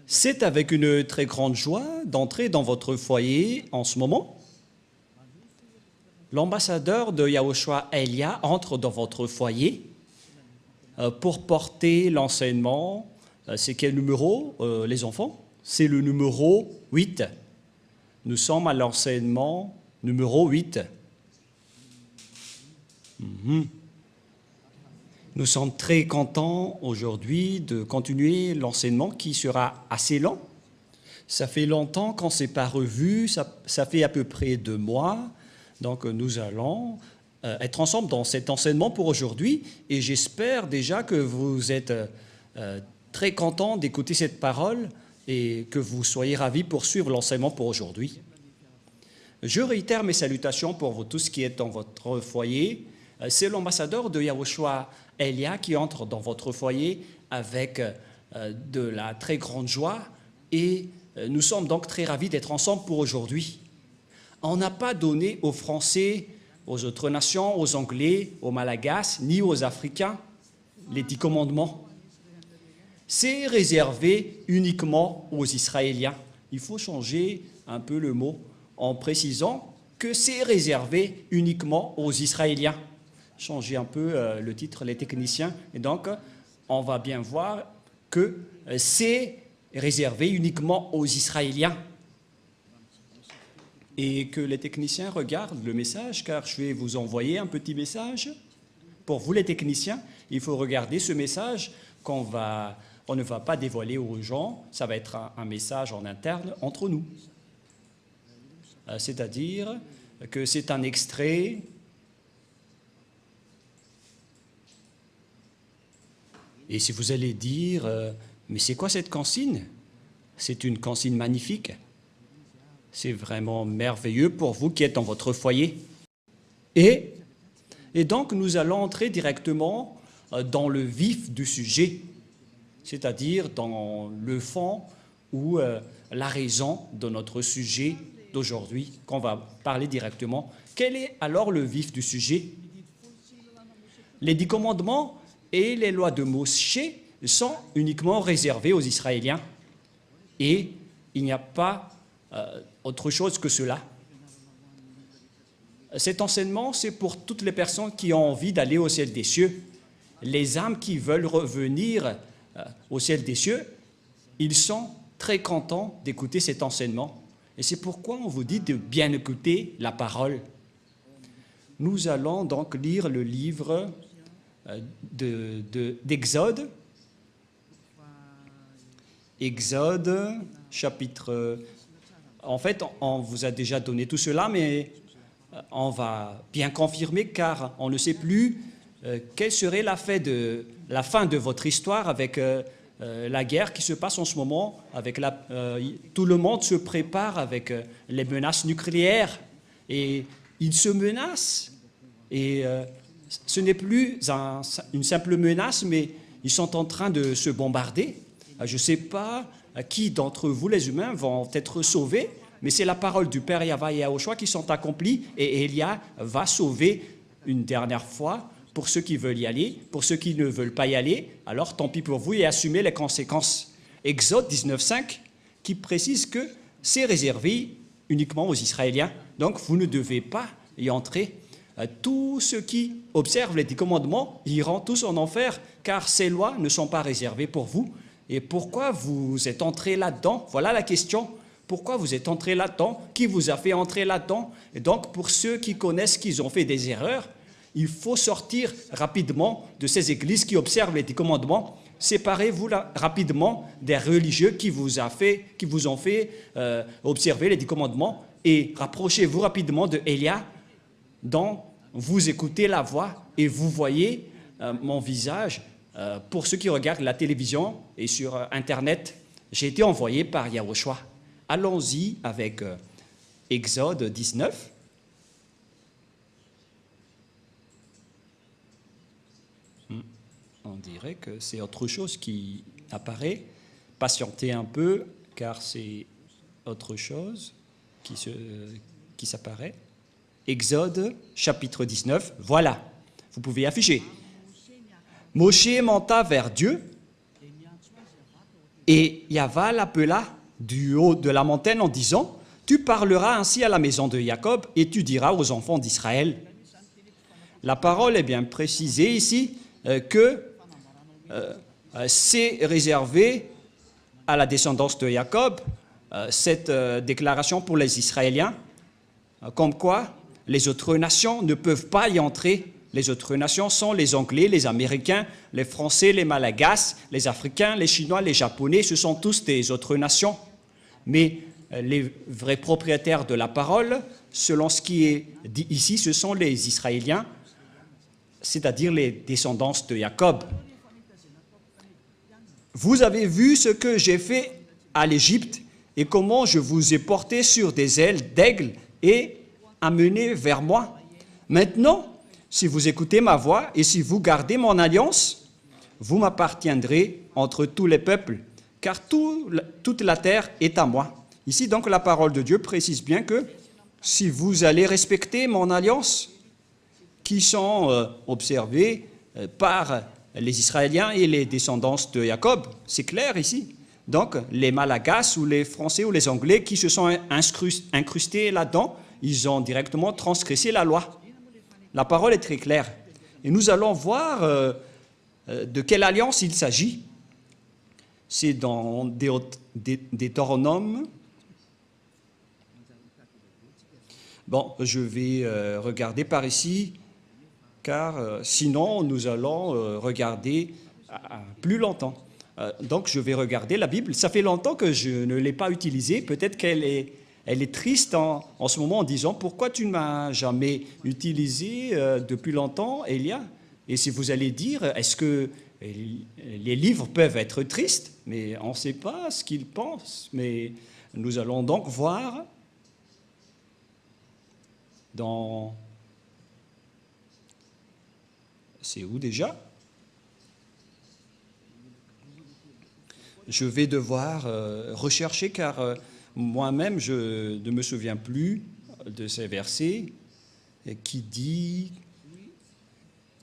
C'est avec une très grande joie d'entrer dans votre foyer en ce moment. L'ambassadeur de Yahushua Elia entre dans votre foyer pour porter l'enseignement. C'est quel numéro, les enfants? C'est le numéro 8. Nous sommes à l'enseignement numéro 8. Nous sommes très contents aujourd'hui de continuer l'enseignement qui sera assez lent. Ça fait longtemps qu'on ne s'est pas revu, ça fait à peu près 2 mois. Donc nous allons être ensemble dans cet enseignement pour aujourd'hui et j'espère déjà que vous êtes très contents d'écouter cette parole et que vous soyez ravis pour suivre l'enseignement pour aujourd'hui. Je réitère mes salutations pour vous tous qui êtes dans votre foyer. C'est l'ambassadeur de Yahushua Elia qui entre dans votre foyer avec de la très grande joie et nous sommes donc très ravis d'être ensemble pour aujourd'hui. On n'a pas donné aux Français, aux autres nations, aux Anglais, aux Malagasy, ni aux Africains les 10 commandements. C'est réservé uniquement aux Israéliens. Il faut changer un peu le mot en précisant que c'est réservé uniquement aux Israéliens. Changer un peu le titre, les techniciens. Et donc, on va bien voir que c'est réservé uniquement aux Israéliens. Et que les techniciens regardent le message, car je vais vous envoyer un petit message. Pour vous, les techniciens, il faut regarder ce message on ne va pas dévoiler aux gens. Ça va être un message en interne entre nous. C'est-à-dire que c'est un extrait et si vous allez dire mais c'est quoi cette consigne? C'est une consigne magnifique. C'est vraiment merveilleux pour vous qui êtes dans votre foyer. Et donc, nous allons entrer directement dans le vif du sujet, c'est-à-dire dans le fond ou la raison de notre sujet d'aujourd'hui, qu'on va parler directement. Quel est alors le vif du sujet? Les 10 commandements et les lois de Moshe sont uniquement réservés aux Israéliens. Et il n'y a pas autre chose que cela. Cet enseignement, c'est pour toutes les personnes qui ont envie d'aller au ciel des cieux. Les âmes qui veulent revenir au ciel des cieux, ils sont très contents d'écouter cet enseignement. Et c'est pourquoi on vous dit de bien écouter la parole. Nous allons donc lire le livre d'Exode. Exode, chapitre... En fait, on vous a déjà donné tout cela, mais on va bien confirmer car on ne sait plus quelle serait la fin de votre histoire avec la guerre qui se passe en ce moment. Tout le monde se prépare avec les menaces nucléaires et ils se menacent. Et ce n'est plus une simple menace, mais ils sont en train de se bombarder. Je ne sais pas qui d'entre vous, les humains, vont être sauvés, mais c'est la parole du Père Yahweh et Yahushua qui sont accomplies et Elia va sauver une dernière fois pour ceux qui veulent y aller, pour ceux qui ne veulent pas y aller, alors tant pis pour vous et assumez les conséquences. Exode 19.5 qui précise que c'est réservé uniquement aux Israéliens, donc vous ne devez pas y entrer. Tous ceux qui observent les 10 commandements iront tous en enfer, car ces lois ne sont pas réservées pour vous. Et pourquoi vous êtes entré là-dedans? Voilà la question. Pourquoi vous êtes entré là-dedans? Qui vous a fait entrer là-dedans? Et donc, pour ceux qui connaissent qu'ils ont fait des erreurs, il faut sortir rapidement de ces églises qui observent les 10 commandements. Séparez-vous rapidement des religieux qui vous ont fait observer les 10 commandements et rapprochez-vous rapidement de Elia, dont vous écoutez la voix et vous voyez mon visage. Pour ceux qui regardent la télévision et sur Internet, j'ai été envoyé par Yahushua. Allons-y avec Exode 19. On dirait que c'est autre chose qui apparaît. Patientez un peu, car c'est autre chose qui s'apparaît. Exode, chapitre 19. Voilà, vous pouvez afficher. Moshe monta vers Dieu Et Yahva l'appela du haut de la montagne en disant, « Tu parleras ainsi à la maison de Jacob et tu diras aux enfants d'Israël. » La parole est bien précisée ici que c'est réservé à la descendance de Jacob, cette déclaration pour les Israéliens, comme quoi les autres nations ne peuvent pas y entrer. Les autres nations sont les Anglais, les Américains, les Français, les Malagasy, les Africains, les Chinois, les Japonais, ce sont tous des autres nations. Mais les vrais propriétaires de la parole, selon ce qui est dit ici, ce sont les Israéliens, c'est-à-dire les descendants de Jacob. Vous avez vu ce que j'ai fait à l'Égypte et comment je vous ai porté sur des ailes d'aigle et amené vers moi. Maintenant, si vous écoutez ma voix et si vous gardez mon alliance, vous m'appartiendrez entre tous les peuples, car toute la terre est à moi. Ici, donc, la parole de Dieu précise bien que si vous allez respecter mon alliance, qui sont observées par les Israéliens et les descendants de Jacob, c'est clair ici. Donc, les Malagasy ou les Français ou les Anglais qui se sont incrustés là-dedans, ils ont directement transgressé la loi. La parole est très claire. Et nous allons voir de quelle alliance il s'agit. C'est dans Deutéronome. Bon, je vais regarder par ici, car sinon nous allons regarder plus longtemps. Donc je vais regarder la Bible. Ça fait longtemps que je ne l'ai pas utilisée. Peut-être qu'elle est triste en ce moment en disant « Pourquoi tu ne m'as jamais utilisé depuis longtemps, Elia ?» Et si vous allez dire « Est-ce que les livres peuvent être tristes ?» Mais on ne sait pas ce qu'ils pensent. Mais nous allons donc voir dans... C'est où déjà ? Je vais devoir rechercher car moi-même je ne me souviens plus de ces versets qui dit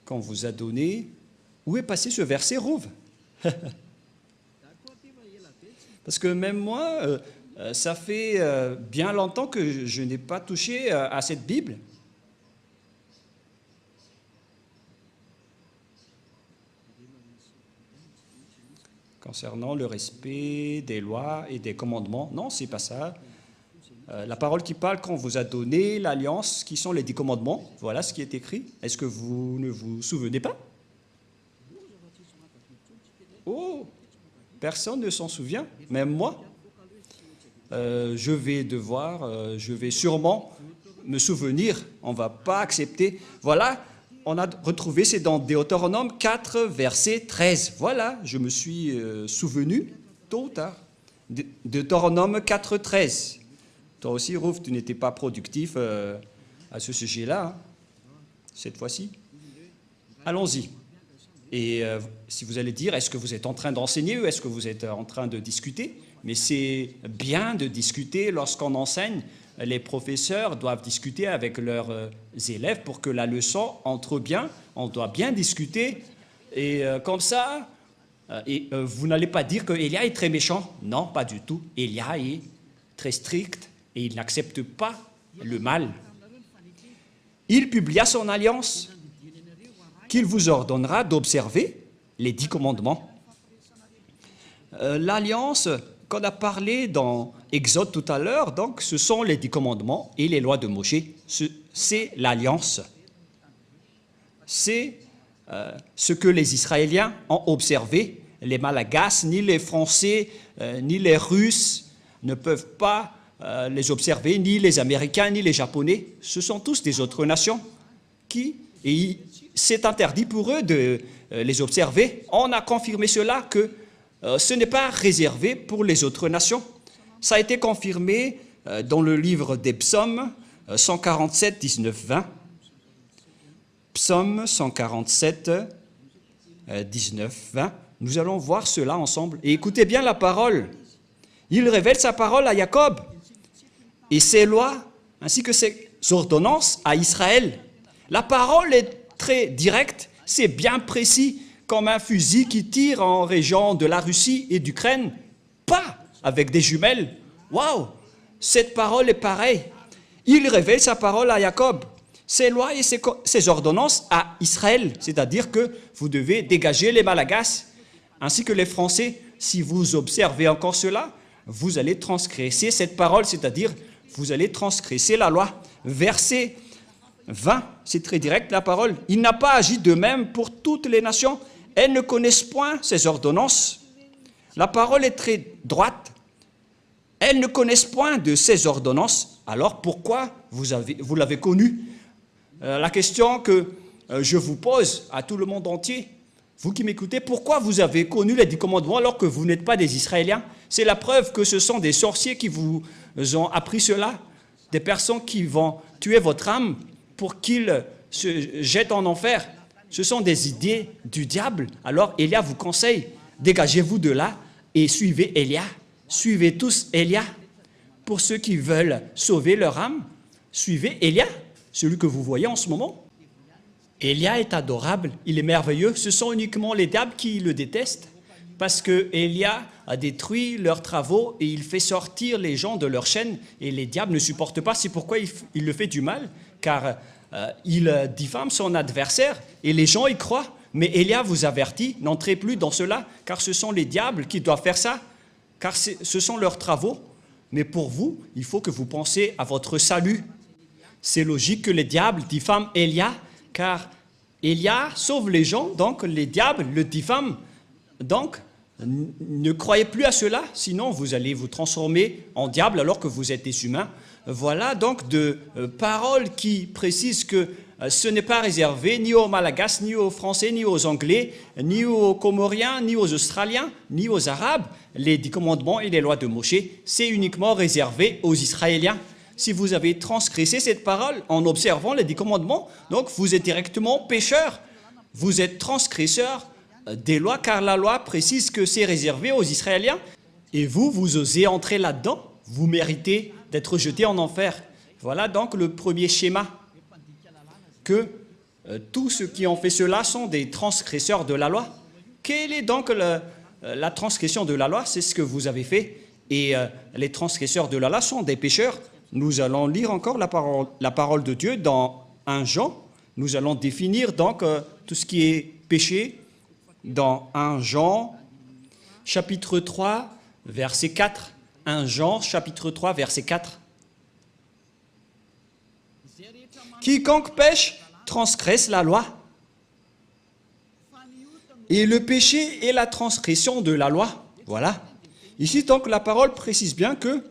qu'on vous a donné. Où est passé ce verset, Rouve? Parce que même moi, ça fait bien longtemps que je n'ai pas touché à cette Bible. Concernant le respect des lois et des commandements. Non, c'est pas ça. La parole qui parle qu'on vous a donné l'alliance, qui sont les 10 commandements, voilà ce qui est écrit. Est-ce que vous ne vous souvenez pas? Oh, personne ne s'en souvient, même moi. Je vais sûrement me souvenir, on ne va pas accepter. Voilà, on a retrouvé, c'est dans Deutéronome 4, verset 13. Voilà, je me suis souvenu tôt ou tard. Deutéronome 4, 13. Toi aussi, Rouf, tu n'étais pas productif à ce sujet-là, hein, cette fois-ci. Allons-y. Et si vous allez dire, est-ce que vous êtes en train d'enseigner ou est-ce que vous êtes en train de discuter? Mais c'est bien de discuter lorsqu'on enseigne. Les professeurs doivent discuter avec leurs élèves pour que la leçon entre bien. On doit bien discuter. Et comme ça, vous n'allez pas dire que Elia est très méchant. Non, pas du tout. Elia est très strict et il n'accepte pas le mal. Il publia son alliance qu'il vous ordonnera d'observer les 10 commandements. L'alliance qu'on a parlé dans Exode tout à l'heure, donc, ce sont les 10 commandements et les lois de Moïse. C'est l'alliance. C'est ce que les Israéliens ont observé. Les Malagasy, ni les Français, ni les Russes ne peuvent pas les observer, ni les Américains, ni les Japonais. Ce sont tous des autres nations et c'est interdit pour eux de les observer. On a confirmé cela que ce n'est pas réservé pour les autres nations. Ça a été confirmé dans le livre des psaumes 147, 19, 20. Psaume 147, 19, 20. Nous allons voir cela ensemble. Et écoutez bien la parole. Il révèle sa parole à Jacob et ses lois ainsi que ses ordonnances à Israël. La parole est très directe, c'est bien précis, comme un fusil qui tire en région de la Russie et d'Ukraine pas avec des jumelles. Waouh! Cette parole est pareille. Il révèle sa parole à Jacob, ses lois et ses ordonnances à Israël. C'est-à-dire que vous devez dégager les Malagasy, ainsi que les Français. Si vous observez encore cela, vous allez transgresser cette parole, c'est-à-dire vous allez transgresser la loi. Verset 20, c'est très direct la parole. Il n'a pas agi de même pour toutes les nations. Elles ne connaissent point ses ordonnances. La parole est très droite. Elles ne connaissent point de ses ordonnances. Alors pourquoi vous l'avez connu? La question que je vous pose à tout le monde entier, vous qui m'écoutez, pourquoi vous avez connu les 10 commandements alors que vous n'êtes pas des Israéliens? C'est la preuve que ce sont des sorciers qui vous ont appris cela, des personnes qui vont tuer votre âme pour qu'ils se jettent en enfer. Ce sont des idées du diable. Alors Élia vous conseille, dégagez-vous de là et suivez Élia. Suivez tous Élia. Pour ceux qui veulent sauver leur âme, suivez Élia, celui que vous voyez en ce moment. Élia est adorable, il est merveilleux. Ce sont uniquement les diables qui le détestent parce que Élia a détruit leurs travaux et il fait sortir les gens de leur chaîne et les diables ne supportent pas. C'est pourquoi il le fait du mal, car il diffame son adversaire et les gens y croient. Mais Élia vous avertit, n'entrez plus dans cela, car ce sont les diables qui doivent faire ça, car ce sont leurs travaux. Mais pour vous, il faut que vous pensiez à votre salut. C'est logique que les diables diffament Élia, car Élia sauve les gens, donc les diables le diffament. Donc, ne croyez plus à cela, sinon vous allez vous transformer en diable alors que vous êtes des humains. Voilà donc de paroles qui précisent que ce n'est pas réservé ni aux Malagasy, ni aux Français, ni aux Anglais, ni aux Comoriens, ni aux Australiens, ni aux Arabes. Les 10 commandements et les lois de Moshe, c'est uniquement réservé aux Israéliens. Si vous avez transgressé cette parole en observant les 10 commandements, donc vous êtes directement pécheur. Vous êtes transgresseur des lois, car la loi précise que c'est réservé aux Israéliens. Et vous osez entrer là-dedans, vous méritez d'être jeté en enfer. Voilà donc le premier schéma, que tous ceux qui ont fait cela sont des transgresseurs de la loi. Quelle est donc la transgression de la loi? C'est ce que vous avez fait. Et les transgresseurs de la loi sont des pécheurs. Nous allons lire encore la parole de Dieu dans 1 Jean. Nous allons définir donc tout ce qui est péché dans 1 Jean, chapitre 3, verset 4. 1 Jean, chapitre 3, verset 4. Quiconque pêche transgresse la loi. Et le péché est la transgression de la loi. Voilà. Ici, donc, la parole précise bien que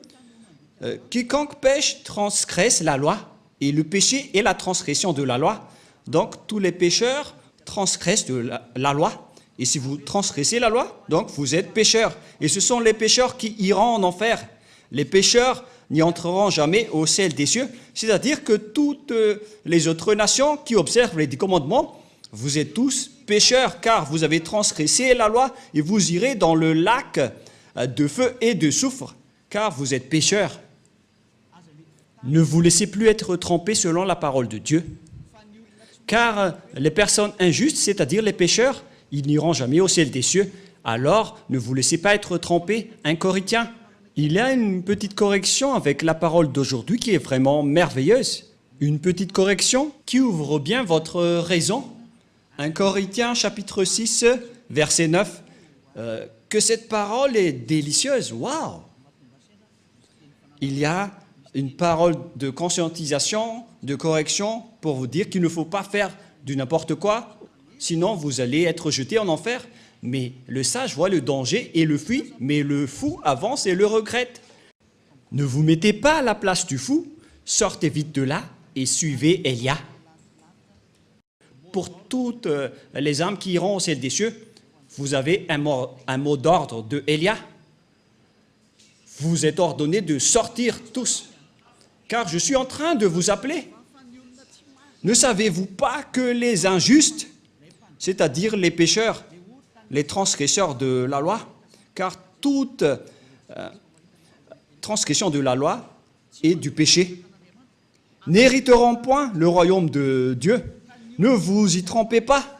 quiconque pêche transgresse la loi. Et le péché est la transgression de la loi. Donc, tous les pécheurs transgressent la loi. Et si vous transgressez la loi, donc vous êtes pécheurs. Et ce sont les pécheurs qui iront en enfer. Les pécheurs n'y entreront jamais au ciel des cieux. C'est-à-dire que toutes les autres nations qui observent les 10 commandements, vous êtes tous pécheurs, car vous avez transgressé la loi et vous irez dans le lac de feu et de soufre, car vous êtes pécheurs. Ne vous laissez plus être trompés selon la parole de Dieu, car les personnes injustes, c'est-à-dire les pécheurs, ils n'iront jamais au ciel des cieux. Alors, ne vous laissez pas être trompés. 1 Corinthiens, il y a une petite correction avec la parole d'aujourd'hui qui est vraiment merveilleuse. Une petite correction qui ouvre bien votre raison. 1 Corinthiens, chapitre 6, verset 9. Que cette parole est délicieuse. Waouh! Il y a une parole de conscientisation, de correction pour vous dire qu'il ne faut pas faire du n'importe quoi. Sinon, vous allez être jeté en enfer. Mais le sage voit le danger et le fuit, mais le fou avance et le regrette. Ne vous mettez pas à la place du fou, sortez vite de là et suivez Élia. Pour toutes les âmes qui iront au ciel des cieux, vous avez un mot d'ordre de Élia. Vous êtes ordonnés de sortir tous, car je suis en train de vous appeler. Ne savez-vous pas que les injustes, c'est-à-dire les pécheurs, les transgresseurs de la loi, car toute transgression de la loi est du péché, n'hériteront point le royaume de Dieu. Ne vous y trompez pas.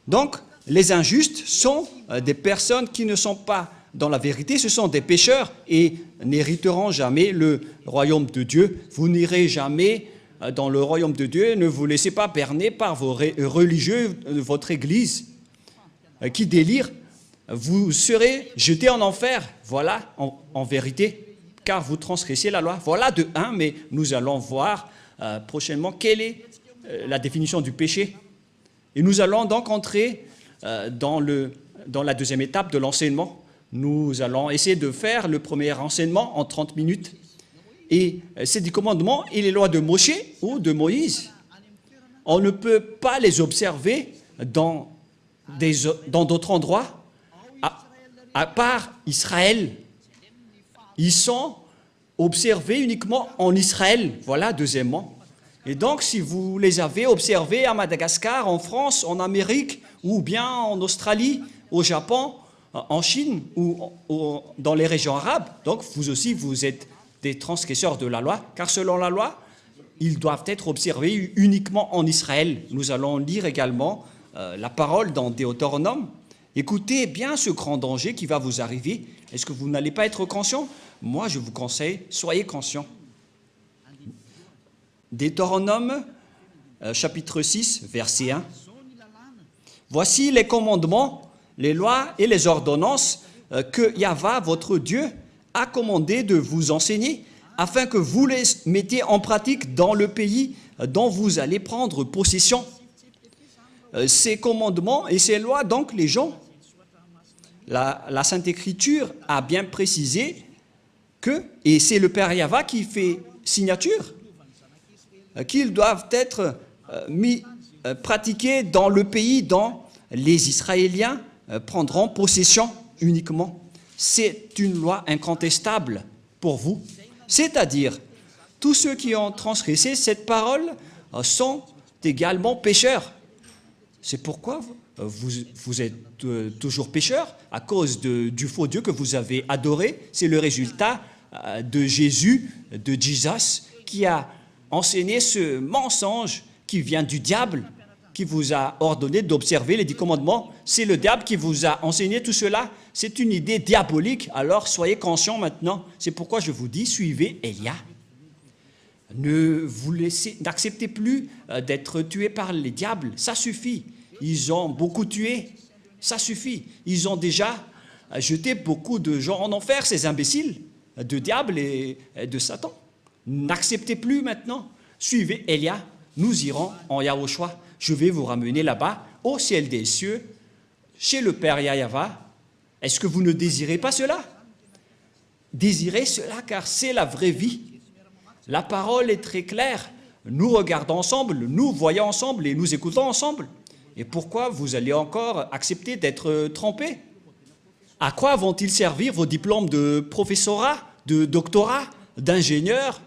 Donc, les injustes sont des personnes qui ne sont pas dans la vérité, ce sont des pécheurs et n'hériteront jamais le royaume de Dieu. Vous n'irez jamais dans le royaume de Dieu. Ne vous laissez pas berner par vos religieux de votre Église qui délirent. Vous serez jetés en enfer. Voilà, en vérité, car vous transgressez la loi. Voilà de un, mais nous allons voir prochainement quelle est la définition du péché. Et nous allons donc entrer dans la deuxième étape de l'enseignement. Nous allons essayer de faire le premier enseignement en 30 minutes. Et ces 10 commandements et les lois de Moshe ou de Moïse, on ne peut pas les observer dans d'autres endroits, à part Israël. Ils sont observés uniquement en Israël. Voilà, deuxièmement. Et donc, si vous les avez observés à Madagascar, en France, en Amérique, ou bien en Australie, au Japon, en Chine, ou dans les régions arabes, donc vous aussi, vous êtes des transgresseurs de la loi, car selon la loi, ils doivent être observés uniquement en Israël. Nous allons lire également la parole dans Deutéronome. Écoutez bien ce grand danger qui va vous arriver. Est-ce que vous n'allez pas être conscient? Moi, je vous conseille, soyez conscients. Deutéronome, chapitre 6, verset 1. Voici les commandements, les lois et les ordonnances que Yahva, votre Dieu, a commandé de vous enseigner, afin que vous les mettiez en pratique dans le pays dont vous allez prendre possession. Ces commandements et ces lois, donc, les gens, la Sainte Écriture a bien précisé que, et c'est le Père Yahva qui fait signature, qu'ils doivent être pratiqués dans le pays dont les Israéliens prendront possession uniquement. C'est une loi incontestable pour vous. C'est-à-dire, tous ceux qui ont transgressé cette parole sont également pécheurs. C'est pourquoi vous êtes toujours pécheurs à cause du faux Dieu que vous avez adoré. C'est le résultat de Jésus, de Jesus, qui a enseigné ce mensonge qui vient du diable, qui vous a ordonné d'observer les 10 commandements. C'est le diable qui vous a enseigné tout cela. C'est une idée diabolique, alors soyez conscients maintenant. C'est pourquoi je vous dis, suivez Élia. N'acceptez plus d'être tués par les diables, ça suffit. Ils ont beaucoup tué, ça suffit. Ils ont déjà jeté beaucoup de gens en enfer, ces imbéciles de diable et de Satan. N'acceptez plus maintenant. Suivez Élia, nous irons en Yahushua. Je vais vous ramener là-bas, au ciel des cieux, chez le Père Yahva. Est-ce que vous ne désirez pas cela? Désirez cela car c'est la vraie vie. La parole est très claire. Nous regardons ensemble, nous voyons ensemble et nous écoutons ensemble. Et pourquoi vous allez encore accepter d'être trompés? À quoi vont-ils servir vos diplômes de professorat, de doctorat, d'ingénieur?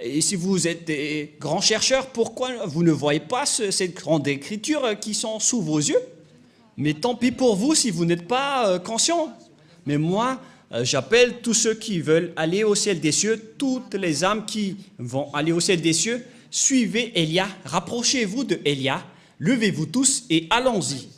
Et si vous êtes des grands chercheurs, pourquoi vous ne voyez pas ces grandes écritures qui sont sous vos yeux? Mais tant pis pour vous si vous n'êtes pas conscients. Mais moi, j'appelle tous ceux qui veulent aller au ciel des cieux, toutes les âmes qui vont aller au ciel des cieux, suivez Élia, rapprochez-vous de Élia, levez-vous tous et allons-y.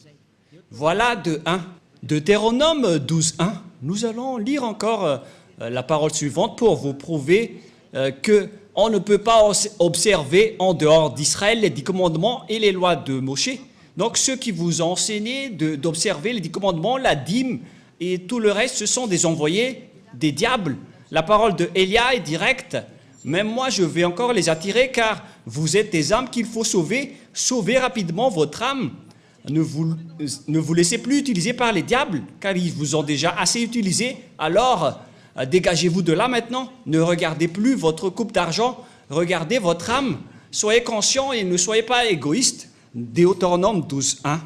Voilà de 1. Deutéronome 12, 1. Nous allons lire encore la parole suivante pour vous prouver qu'on ne peut pas observer en dehors d'Israël les 10 commandements et les lois de Moshe. Donc ceux qui vous ont enseigné d'observer les 10 commandements, la dîme et tout le reste, ce sont des envoyés des diables. La parole de Élia est directe. Même moi, je vais encore les attirer car vous êtes des âmes qu'il faut sauver. Sauvez rapidement votre âme. Ne vous laissez plus utiliser par les diables car ils vous ont déjà assez utilisé. Alors, dégagez-vous de là maintenant. Ne regardez plus votre coupe d'argent. Regardez votre âme. Soyez conscients et ne soyez pas égoïstes. Deutéronome 12, 1.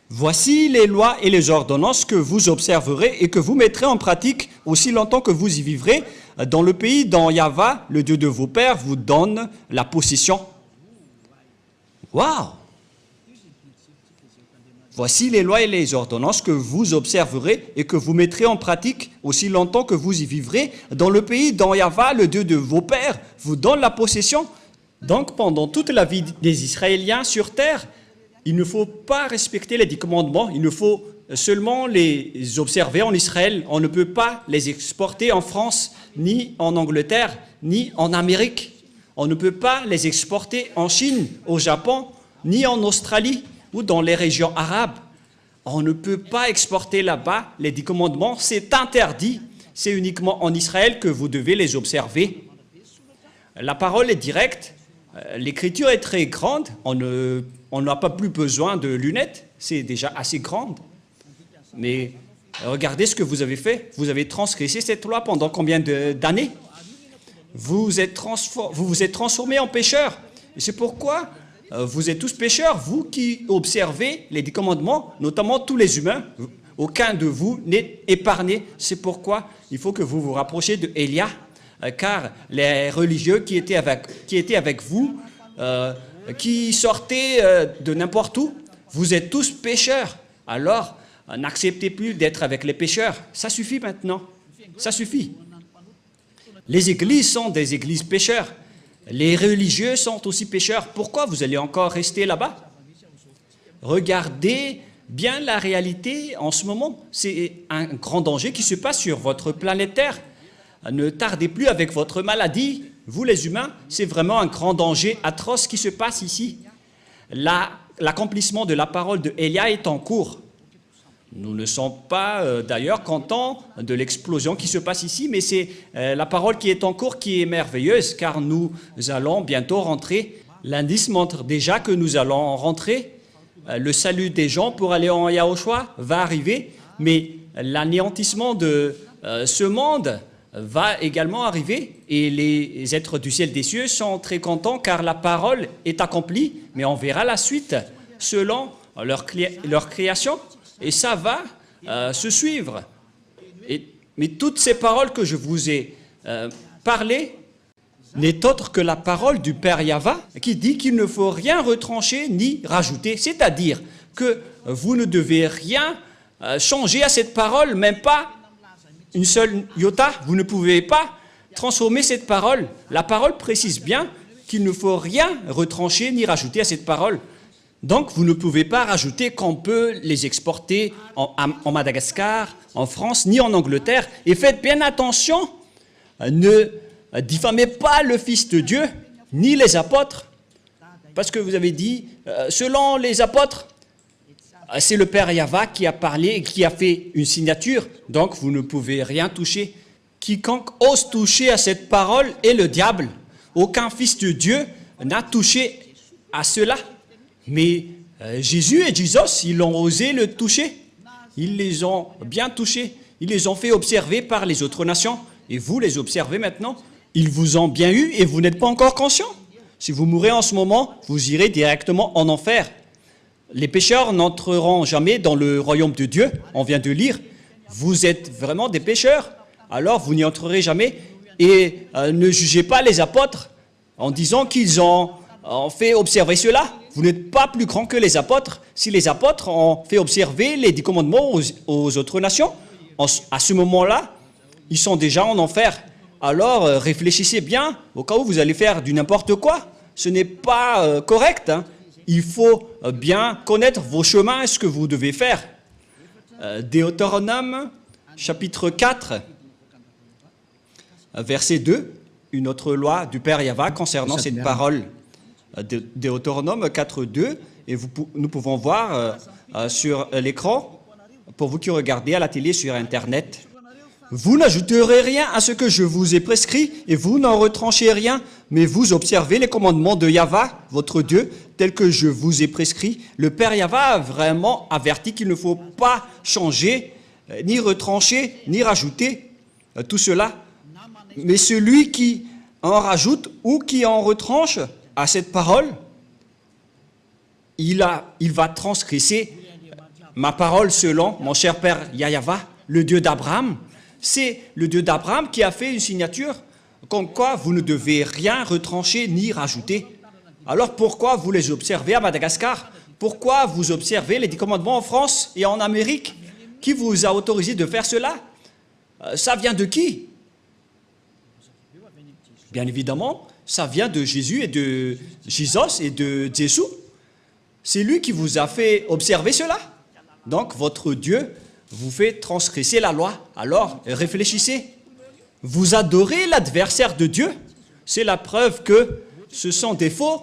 Voici les lois et les ordonnances que vous observerez et que vous mettrez en pratique aussi longtemps que vous y vivrez dans le pays dont Yahva, le Dieu de vos pères, vous donne la possession. Waouh! Voici les lois et les ordonnances que vous observerez et que vous mettrez en pratique aussi longtemps que vous y vivrez dans le pays dont Yahva, le Dieu de vos pères, vous donne la possession. Donc, pendant toute la vie des Israéliens sur terre, il ne faut pas respecter les 10 commandements, il ne faut seulement les observer en Israël. On ne peut pas les exporter en France, ni en Angleterre, ni en Amérique. On ne peut pas les exporter en Chine, au Japon, ni en Australie ou dans les régions arabes. On ne peut pas exporter là-bas les 10 commandements, c'est interdit. C'est uniquement en Israël que vous devez les observer. La parole est directe, l'écriture est très grande, on n'a pas plus besoin de lunettes, c'est déjà assez grande. Mais regardez ce que vous avez fait, vous avez transgressé cette loi pendant combien d'années? Vous vous êtes transformés en pécheurs. Et c'est pourquoi vous êtes tous pécheurs, vous qui observez les 10 commandements, notamment tous les humains. Aucun de vous n'est épargné. C'est pourquoi il faut que vous vous rapprochiez de Élia, car les religieux qui étaient avec vous, qui sortaient de n'importe où, vous êtes tous pécheurs. Alors, n'acceptez plus d'être avec les pécheurs. Ça suffit maintenant. Ça suffit. Les églises sont des églises pécheurs. Les religieux sont aussi pécheurs. Pourquoi vous allez encore rester là-bas? Regardez bien la réalité en ce moment. C'est un grand danger qui se passe sur votre planète Terre. Ne tardez plus avec votre maladie. Vous les humains, c'est vraiment un grand danger atroce qui se passe ici. L'accomplissement de la parole de Élia est en cours. Nous ne sommes pas d'ailleurs contents de l'explosion qui se passe ici, mais c'est la parole qui est en cours qui est merveilleuse, car nous allons bientôt rentrer. L'indice montre déjà que nous allons rentrer. Le salut des gens pour aller en Yahushua va arriver, mais l'anéantissement de ce monde va également arriver. Et les êtres du ciel des cieux sont très contents, car la parole est accomplie, mais on verra la suite selon leur création. Et ça va se suivre. Mais toutes ces paroles que je vous ai parlées n'est autre que la parole du Père Yahva qui dit qu'il ne faut rien retrancher ni rajouter. C'est-à-dire que vous ne devez rien changer à cette parole, même pas une seule iota. Vous ne pouvez pas transformer cette parole. La parole précise bien qu'il ne faut rien retrancher ni rajouter à cette parole. Donc, vous ne pouvez pas rajouter qu'on peut les exporter en Madagascar, en France, ni en Angleterre. Et faites bien attention, ne diffamez pas le Fils de Dieu, ni les apôtres. Parce que vous avez dit, selon les apôtres, c'est le Père Yahva qui a parlé et qui a fait une signature. Donc, vous ne pouvez rien toucher. Quiconque ose toucher à cette parole est le diable. Aucun Fils de Dieu n'a touché à cela. Mais Jésus et Jesus, ils ont osé le toucher. Ils les ont bien touchés. Ils les ont fait observer par les autres nations. Et vous les observez maintenant. Ils vous ont bien eu et vous n'êtes pas encore conscient. Si vous mourrez en ce moment, vous irez directement en enfer. Les pécheurs n'entreront jamais dans le royaume de Dieu. On vient de lire. Vous êtes vraiment des pécheurs. Alors vous n'y entrerez jamais. Et ne jugez pas les apôtres en disant qu'ils ont fait observer cela. Vous n'êtes pas plus grand que les apôtres. Si les apôtres ont fait observer les 10 commandements aux autres nations, à ce moment-là, ils sont déjà en enfer. Alors réfléchissez bien au cas où vous allez faire du n'importe quoi. Ce n'est pas correct. Hein. Il faut bien connaître vos chemins et ce que vous devez faire. Deutéronome, chapitre 4, verset 2, une autre loi du Père Yahva concernant cette parole. Deutéronome 4, 2, et nous pouvons voir sur l'écran, pour vous qui regardez à la télé sur Internet. Vous n'ajouterez rien à ce que je vous ai prescrit, et vous n'en retranchez rien, mais vous observez les commandements de Yahva, votre Dieu, tels que je vous ai prescrits. Le Père Yahva a vraiment averti qu'il ne faut pas changer, ni retrancher, ni rajouter tout cela. Mais celui qui en rajoute ou qui en retranche à cette parole, il va transgresser ma parole selon mon cher Père Yahva, le Dieu d'Abraham. C'est le Dieu d'Abraham qui a fait une signature comme quoi vous ne devez rien retrancher ni rajouter. Alors pourquoi vous les observez à Madagascar? Pourquoi vous observez les 10 commandements en France et en Amérique? Qui vous a autorisé de faire cela? Ça vient de qui? Bien évidemment, ça vient de Jésus et de Jésus et de Jésus. C'est lui qui vous a fait observer cela. Donc votre Dieu vous fait transgresser la loi. Alors réfléchissez. Vous adorez l'adversaire de Dieu. C'est la preuve que ce sont des faux.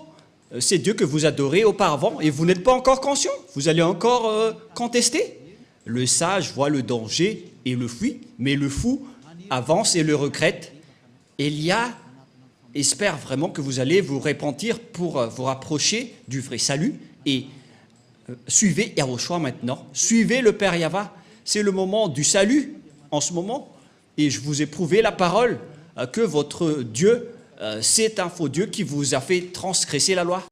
C'est Dieu que vous adorez auparavant et vous n'êtes pas encore conscient. Vous allez encore contester. Le sage voit le danger et le fuit, mais le fou avance et le regrette. Élia espère vraiment que vous allez vous repentir pour vous rapprocher du vrai salut et suivez Yahushua maintenant. Suivez le Père Yahva. C'est le moment du salut en ce moment. Et je vous ai prouvé la parole que votre Dieu, c'est un faux Dieu qui vous a fait transgresser la loi.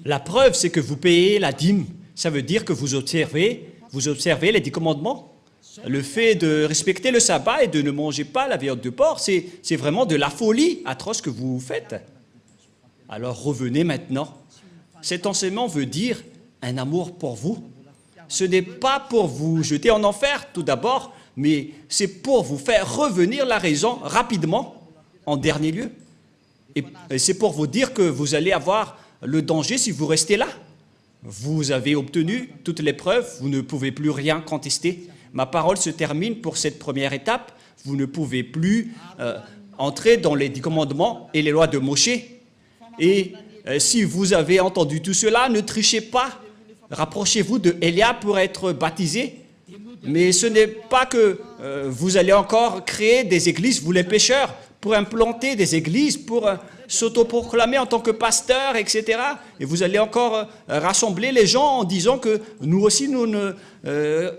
La preuve, c'est que vous payez la dîme. Ça veut dire que vous observez les 10 commandements. Le fait de respecter le sabbat et de ne manger pas la viande de porc, c'est vraiment de la folie atroce que vous faites. Alors revenez maintenant. Cet enseignement veut dire un amour pour vous. Ce n'est pas pour vous jeter en enfer tout d'abord, mais c'est pour vous faire revenir la raison rapidement en dernier lieu. Et c'est pour vous dire que vous allez avoir le danger si vous restez là. Vous avez obtenu toutes les preuves, vous ne pouvez plus rien contester. Ma parole se termine pour cette première étape. Vous ne pouvez plus entrer dans les 10 commandements et les lois de Moshe. Et si vous avez entendu tout cela, ne trichez pas. Rapprochez-vous de Élia pour être baptisé. Mais ce n'est pas que vous allez encore créer des églises, vous les pécheurs, pour implanter des églises, pour s'autoproclamer en tant que pasteur, etc. Et vous allez encore rassembler les gens en disant que nous aussi, nous ne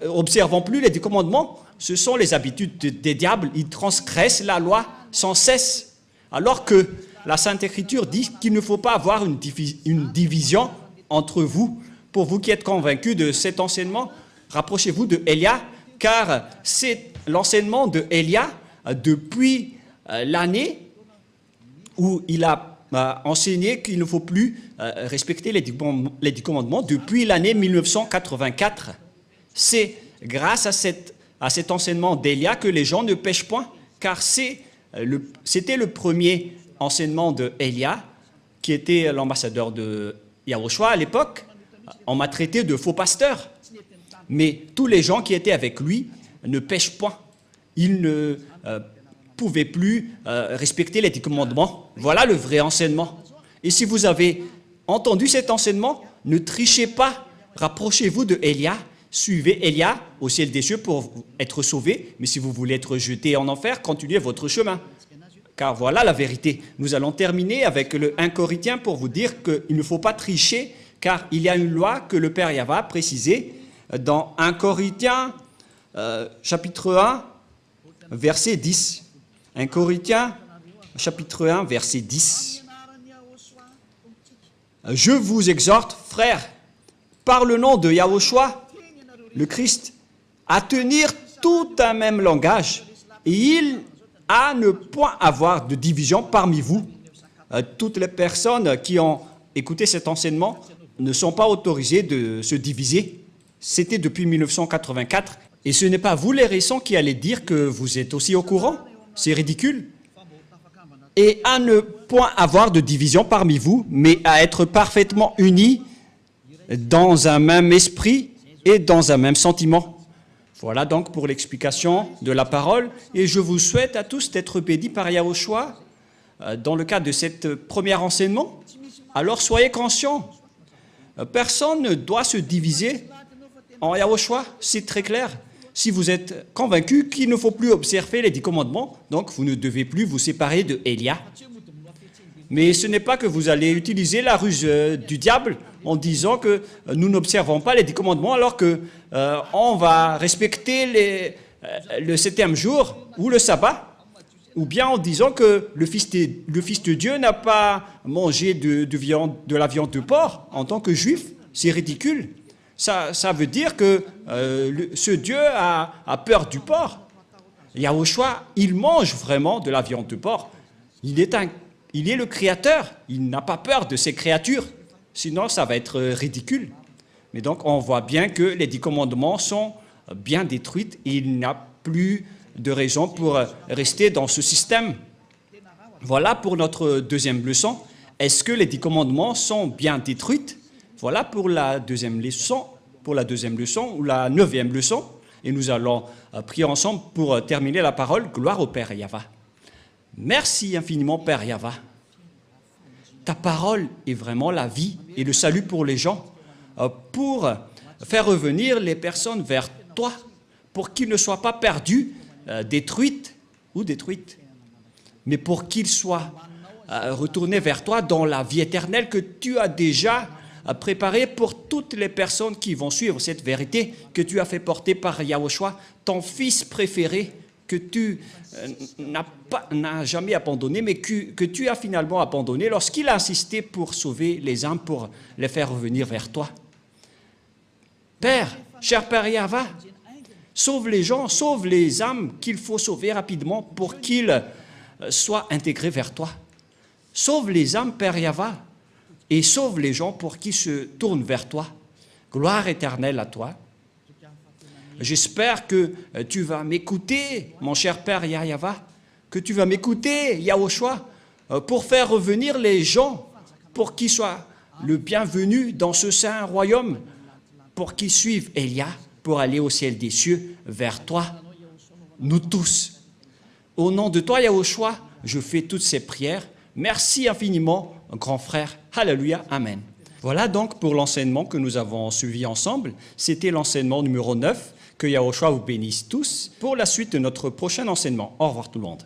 observons plus les 10 commandements. Ce sont les habitudes des diables, ils transgressent la loi sans cesse. Alors que la Sainte Écriture dit qu'il ne faut pas avoir une division entre vous. Pour vous qui êtes convaincus de cet enseignement, rapprochez-vous de Élia, car c'est l'enseignement de Élia depuis l'année où il a enseigné qu'il ne faut plus respecter les 10 commandements depuis l'année 1984. C'est grâce à cet enseignement d'Élia que les gens ne pêchent point, car c'était le premier enseignement de Élia, qui était l'ambassadeur de Yahushua à l'époque. On m'a traité de faux pasteur. Mais tous les gens qui étaient avec lui ne pêchent point. Ils ne pouvaient plus respecter les 10 commandements. Voilà le vrai enseignement. Et si vous avez entendu cet enseignement, ne trichez pas. Rapprochez-vous de Élia. Suivez Élia au ciel des cieux pour être sauvé. Mais si vous voulez être jeté en enfer, continuez votre chemin. Car voilà la vérité. Nous allons terminer avec le 1 Corinthiens pour vous dire qu'il ne faut pas tricher, car il y a une loi que le Père Yahva a précisée dans 1 Corinthiens, chapitre 1, verset 10. 1 Corinthiens, chapitre 1, verset 10. Je vous exhorte, frères, par le nom de Yahushua, le Christ, à tenir tout un même langage, et il à ne point avoir de division parmi vous. Toutes les personnes qui ont écouté cet enseignement ne sont pas autorisées de se diviser. C'était depuis 1984. Et ce n'est pas vous, les récents, qui allez dire que vous êtes aussi au courant. C'est ridicule. Et à ne point avoir de division parmi vous, mais à être parfaitement unis dans un même esprit et dans un même sentiment. Voilà donc pour l'explication de la parole. Et je vous souhaite à tous d'être bénis par Yahushua dans le cadre de cet premier enseignement. Alors soyez conscients. Personne ne doit se diviser en Yahushua, c'est très clair. Si vous êtes convaincu qu'il ne faut plus observer les 10 commandements, donc vous ne devez plus vous séparer de Élia. Mais ce n'est pas que vous allez utiliser la ruse du diable en disant que nous n'observons pas les 10 commandements alors qu'on va respecter le 7e jour ou le sabbat, ou bien en disant que le Fils de Dieu n'a pas mangé de la viande de porc en tant que juif. C'est ridicule. Ça veut dire que ce Dieu a peur du porc. Yahushua, il mange vraiment de la viande de porc. Il est le Créateur. Il n'a pas peur de ses créatures. Sinon, ça va être ridicule. Mais donc, on voit bien que les 10 commandements sont bien détruits et il n'y a plus de raison pour rester dans ce système. Voilà pour notre deuxième leçon. Est-ce que les 10 commandements sont bien détruits? Voilà pour la deuxième leçon. pour la deuxième leçon ou la 9e leçon. Et nous allons prier ensemble pour terminer la parole. Gloire au Père Yahva. Merci infiniment, Père Yahva. Ta parole est vraiment la vie et le salut pour les gens, pour faire revenir les personnes vers toi, pour qu'ils ne soient pas perdus, détruites, mais pour qu'ils soient retournés vers toi dans la vie éternelle que tu as déjà préparée pour toutes les personnes qui vont suivre cette vérité que tu as fait porter par Yahushua, ton fils préféré, que tu n'as jamais abandonné, mais que tu as finalement abandonné lorsqu'il a insisté pour sauver les âmes, pour les faire revenir vers toi. Père, cher Père Yahva, sauve les gens, sauve les âmes qu'il faut sauver rapidement pour qu'ils soient intégrés vers toi. Sauve les âmes, Père Yahva, et sauve les gens pour qu'ils se tournent vers toi. Gloire éternelle à toi. J'espère que tu vas m'écouter, mon cher Père Yahva, que tu vas m'écouter, Yahushua, pour faire revenir les gens, pour qu'ils soient le bienvenu dans ce saint royaume, pour qu'ils suivent Elia, pour aller au ciel des cieux, vers toi, nous tous. Au nom de toi, Yahushua, je fais toutes ces prières. Merci infiniment, grand frère. Alléluia, Amen. Voilà donc pour l'enseignement que nous avons suivi ensemble. C'était l'enseignement numéro 9. Que Yahushua vous bénisse tous pour la suite de notre prochain enseignement. Au revoir tout le monde.